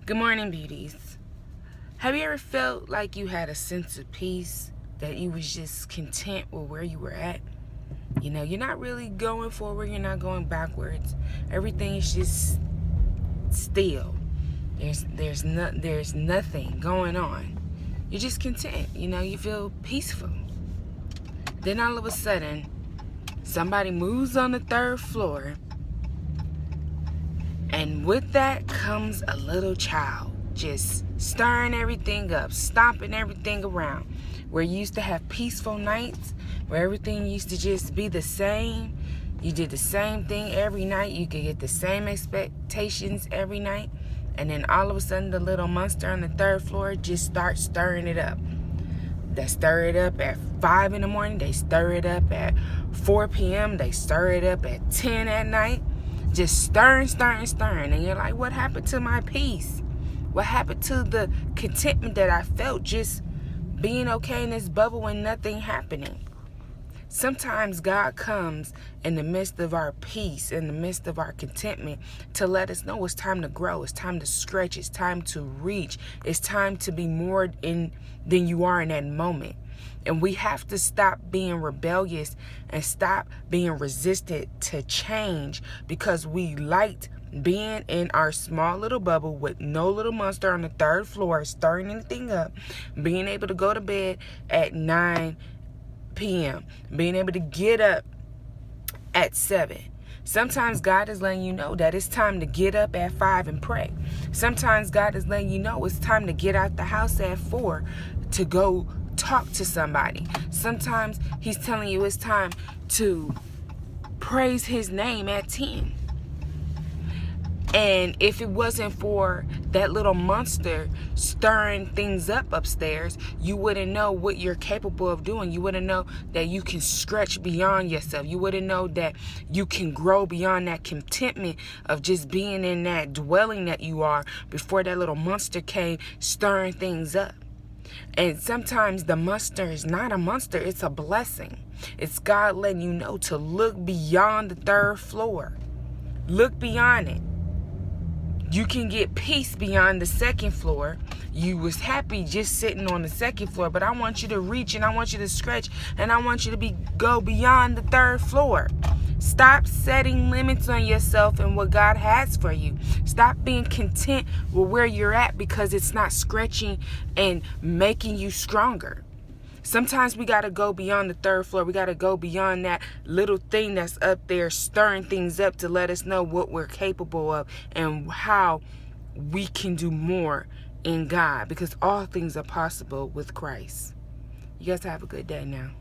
Good morning, beauties. Have you ever felt like you had a sense of peace, that you was just content with where you were at? You know, you're not really going forward, you're not going backwards. Everything is just still. There's nothing going on. You're just content, you know, you feel peaceful. Then all of a sudden, somebody moves on the third floor, and with that comes a little child, just stirring everything up, stomping everything around. Where you used to have peaceful nights, where everything used to just be the same. You did the same thing every night. You could get the same expectations every night. And then all of a sudden, the little monster on the third floor just starts stirring it up. They stir it up at 5 in the morning. They stir it up at 4 p.m. They stir it up at 10 at night. Just stirring. And you're like, what happened to my peace? What happened to the contentment that I felt just being okay in this bubble and nothing happening? Sometimes God comes in the midst of our peace, in the midst of our contentment, to let us know it's time to grow, it's time to stretch, it's time to reach, it's time to be more than you are in that moment. And we have to stop being rebellious and stop being resistant to change, because we liked being in our small little bubble with no little monster on the third floor stirring anything up, being able to go to bed at 9 p.m., being able to get up at 7. Sometimes God is letting you know that it's time to get up at 5 and pray. Sometimes God is letting you know it's time to get out the house at 4 to go talk to somebody. Sometimes he's telling you it's time to praise his name at 10. And if it wasn't for that little monster stirring things up upstairs, you wouldn't know what you're capable of doing. You wouldn't know that you can stretch beyond yourself. You wouldn't know that you can grow beyond that contentment of just being in that dwelling that you are before that little monster came stirring things up. And sometimes the monster is not a monster, it's a blessing. It's God letting you know to look beyond the third floor. Look beyond it. You can get peace beyond the second floor. You was happy just sitting on the second floor, but I want you to reach and I want you to stretch and I want you to go beyond the third floor. Stop setting limits on yourself and what God has for you. Stop being content with where you're at because it's not stretching and making you stronger. Sometimes we got to go beyond the third floor. We got to go beyond that little thing that's up there stirring things up to let us know what we're capable of and how we can do more in God, because all things are possible with Christ. You guys have a good day now.